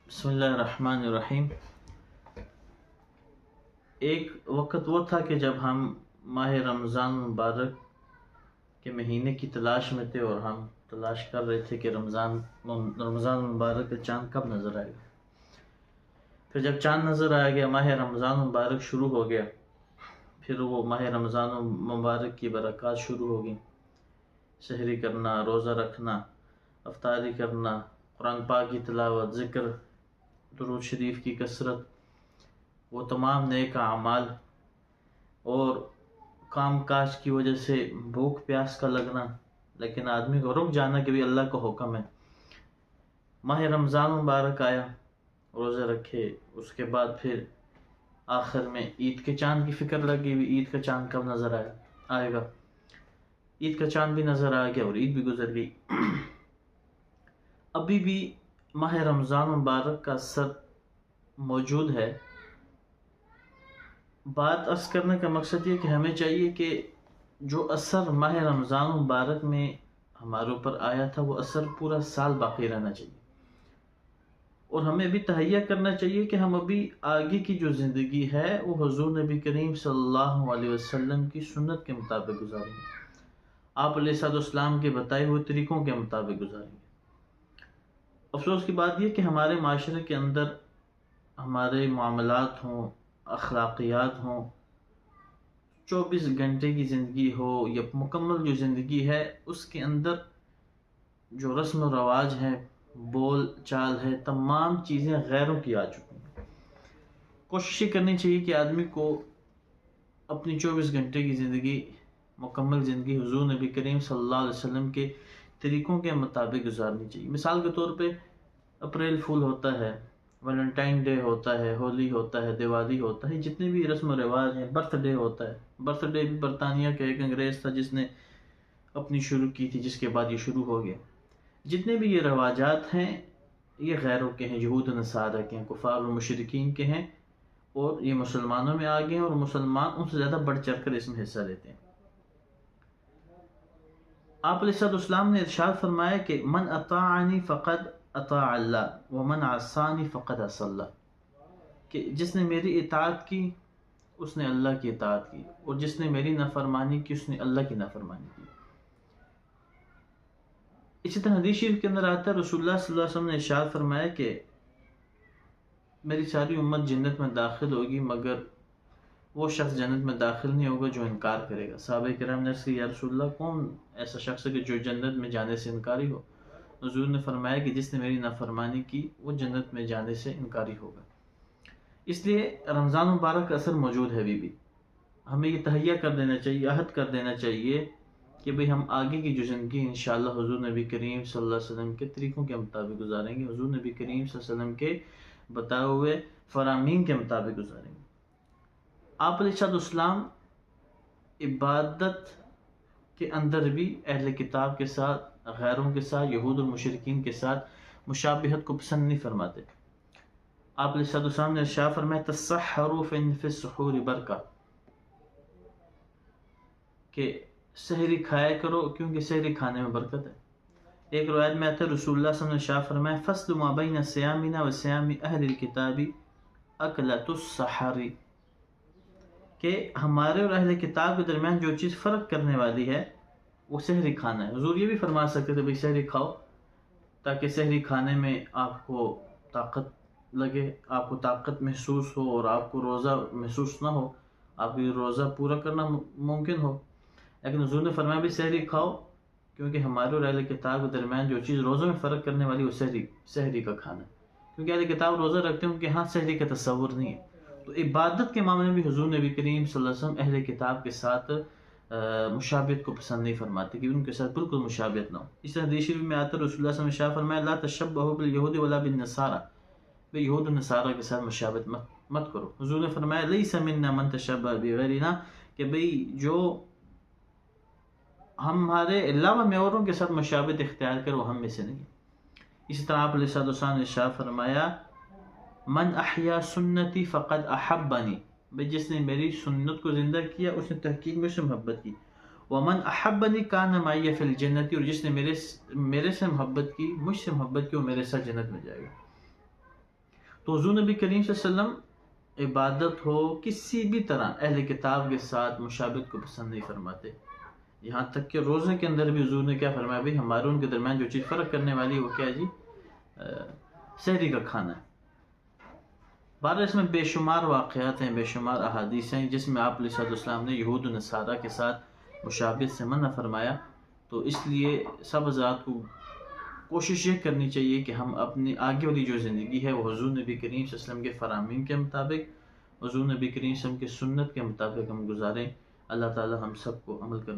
بسم اللہ الرحمن الرحیم۔ ایک وقت وہ تھا کہ جب ہم ماہ رمضان مبارک کے مہینے کی تلاش میں تھے اور ہم تلاش کر رہے تھے کہ رمضان مبارک کا چاند کب نظر آئے گا۔ پھر جب چاند نظر آ گیا، ماہ رمضان مبارک شروع ہو گیا، پھر وہ ماہ رمضان مبارک کی برکات شروع ہو گئی۔ سحری کرنا، روزہ رکھنا، افطاری کرنا، قرآن پاک کی تلاوت، ذکر، درود شریف کی کثرت، وہ تمام نیک اعمال اور کام کاج کی وجہ سے بھوک پیاس کا لگنا، لیکن آدمی کو رک جانا کہ بھی اللہ کا حکم ہے۔ ماہ رمضان مبارک آیا، روزے رکھے، اس کے بعد پھر آخر میں عید کے چاند کی فکر لگی ہوئی، عید کا چاند کب نظر آئے گا۔ عید کا چاند بھی نظر آ گیا اور عید بھی گزر گئی۔ ابھی بھی ماہ رمضان مبارک کا اثر موجود ہے۔ بات عرض کرنے کا مقصد یہ کہ ہمیں چاہیے کہ جو اثر ماہ رمضان مبارک میں ہمارے اوپر آیا تھا، وہ اثر پورا سال باقی رہنا چاہیے، اور ہمیں بھی تہیہ کرنا چاہیے کہ ہم ابھی آگے کی جو زندگی ہے وہ حضور نبی کریم صلی اللہ علیہ وسلم کی سنت کے مطابق گزاریں گے، آپ علیہ السلام کے بتائے ہوئے طریقوں کے مطابق گزاریں گے۔ افسوس کی بات یہ کہ ہمارے معاشرے کے اندر ہمارے معاملات ہوں، اخلاقیات ہوں، 24 گھنٹے کی زندگی ہو یا مکمل جو زندگی ہے، اس کے اندر جو رسم و رواج ہے، بول چال ہے، تمام چیزیں غیروں کی آ چکی ہیں۔ کوشش کرنی چاہیے کہ آدمی کو اپنی 24 گھنٹے کی زندگی، مکمل زندگی حضور نبی کریم صلی اللہ علیہ وسلم کے طریقوں کے مطابق گزارنی چاہیے۔ مثال کے طور پہ اپریل فول ہوتا ہے، ویلنٹائن ڈے ہوتا ہے، ہولی ہوتا ہے، دیوالی ہوتا ہے، جتنے بھی رسم و رواج ہیں، برتھ ڈے ہوتا ہے۔ برتھ ڈے بھی برطانیہ کا ایک انگریز تھا جس نے اپنی شروع کی تھی، جس کے بعد یہ شروع ہو گیا۔ جتنے بھی یہ رواجات ہیں، یہ غیروں کے ہیں، یہود و نصارہ کے ہیں، کفار و مشرکین کے ہیں، اور یہ مسلمانوں میں آ گئے ہیں، اور مسلمان ان سے زیادہ بڑھ چڑھ کر اس میں حصہ لیتے ہیں۔ آپ علیہ السلام نے ارشاد فرمایا کہ من اطاعنی فقد اطاع اللہ ومن عصانی فقد عصى اللہ، کہ جس نے میری اطاعت کی اس نے اللہ کی اطاعت کی، اور جس نے میری نافرمانی کی اس نے اللہ کی نافرمانی کی۔ اسی طرح حدیث شریف کے اندر آتا ہے، رسول اللہ صلی اللہ علیہ وسلم نے ارشاد فرمایا کہ میری ساری امت جنت میں داخل ہوگی، مگر وہ شخص جنت میں داخل نہیں ہوگا جو انکار کرے گا۔ صحابہ کرام نے کہا یا رسول اللہ، کون ایسا شخص ہے کہ جو جنت میں جانے سے انکاری ہو؟ حضور نے فرمایا کہ جس نے میری نافرمانی کی وہ جنت میں جانے سے انکاری ہوگا۔ اس لیے رمضان مبارک کا اثر موجود ہے ابھی بھی۔ ہمیں یہ تہیہ کر دینا چاہیے، عہد کر دینا چاہیے کہ بھئی ہم آگے کی جو زندگی انشاءاللہ حضور نبی کریم صلی اللہ علیہ وسلم کے طریقوں کے مطابق گزاریں گے، حضور نبی کریم صلی اللہ علیہ وسلم کے بتائے ہوئے فرامین کے مطابق گزاریں گے۔ آپ علیہ السلام عبادت کے اندر بھی اہل کتاب کے ساتھ، غیروں کے ساتھ، یہود اور مشرکین کے ساتھ مشابہت کو پسند نہیں فرماتے۔ آپ علیہ السلام نے ارشاد فرمایا تسحروا فإن فی السحور برکہ، کہ سحری کھایا کرو کیونکہ سحری کھانے میں برکت ہے۔ ایک روایت میں آتا ہے رسول اللہ صلی اللہ علیہ وسلم نے ارشاد فرمایا فصل ما بین صیامنا و صیام اہل الکتاب اکلۃ السحر، کہ ہمارے اور اہل کتاب کے درمیان جو چیز فرق کرنے والی ہے وہ سحری کھانا ہے۔ حضور یہ بھی فرما سکتے تھے بھئی سحری کھاؤ، تاکہ سحری کھانے میں آپ کو طاقت لگے، آپ کو طاقت محسوس ہو، اور آپ کو روزہ محسوس نہ ہو، آپ کو روزہ پورا کرنا ممکن ہو۔ لیکن حضور نے فرمایا بھی سحری کھاؤ کیونکہ ہمارے اور اہل کتاب کے درمیان جو چیز روزوں میں فرق کرنے والی وہ سحری کا کھانا ہے، کیونکہ اہل کتاب روزہ رکھتے ہیں، ان کے ہاں سحری کا تصور نہیں ہے۔ تو عبادت کے معاملے میں بھی حضور نبی کریم صلی اللہ علیہ وسلم اہل کتاب کے ساتھ مشابہت کو پسند نہیں فرماتے کہ ان کے ساتھ بالکل مشابہت نہ ہو۔ اس طرح حدیث شریف میں آتا ہے رسول اللہ صلی اللہ علیہ وسلم نے ارشاد فرمایا لا تشبہوا بالیہود ولا بالنصارى، بھئی یہود و نصارہ کے ساتھ مشابہت مت کرو۔ حضور نے فرمایا لیس منا من تشبہ بغیرنا، کہ بھئی جو ہمارے علاوہ میں اوروں کے ساتھ مشابہت اختیار کرے وہ ہم میں سے نہیں۔ اسی طرح آپ علیہ السلام نے ارشاد فرمایا من احیا سنتی فقد احبنی، بھئی جس نے میری سنت کو زندہ کیا اس نے تحقیق میں سے محبت کی۔ ومن احبنی کان معی فی الجنت، اور جس نے میرے سے محبت کی، مجھ سے محبت کی، وہ میرے ساتھ جنت میں جائے گا۔ تو حضور نبی کریم صلی اللہ علیہ وسلم عبادت ہو کسی بھی طرح اہل کتاب کے ساتھ مشابہت کو پسند نہیں فرماتے. یہاں تک کہ روزے کے اندر بھی حضور نے کیا فرمایا بھائی ہمارے ان کے درمیان جو چیز فرق کرنے والی ہے وہ کیا ہے جی؟ سحری کا کھانا ہے. بہرحال اس میں بے شمار واقعات ہیں، بے شمار احادیث ہیں جس میں آپ علیہ السلام نے یہود و نصارہ کے ساتھ مشابہت سے منع فرمایا. تو اس لیے سب حضرات کو کوشش یہ کرنی چاہیے کہ ہم اپنی آگے والی جو زندگی ہے وہ حضور نبی کریم صلی اللہ علیہ وسلم کے فرامین کے مطابق، حضور نبی کریم صلی اللہ علیہ وسلم کی سنت کے مطابق ہم گزاریں. اللہ تعالی ہم سب کو عمل کرنے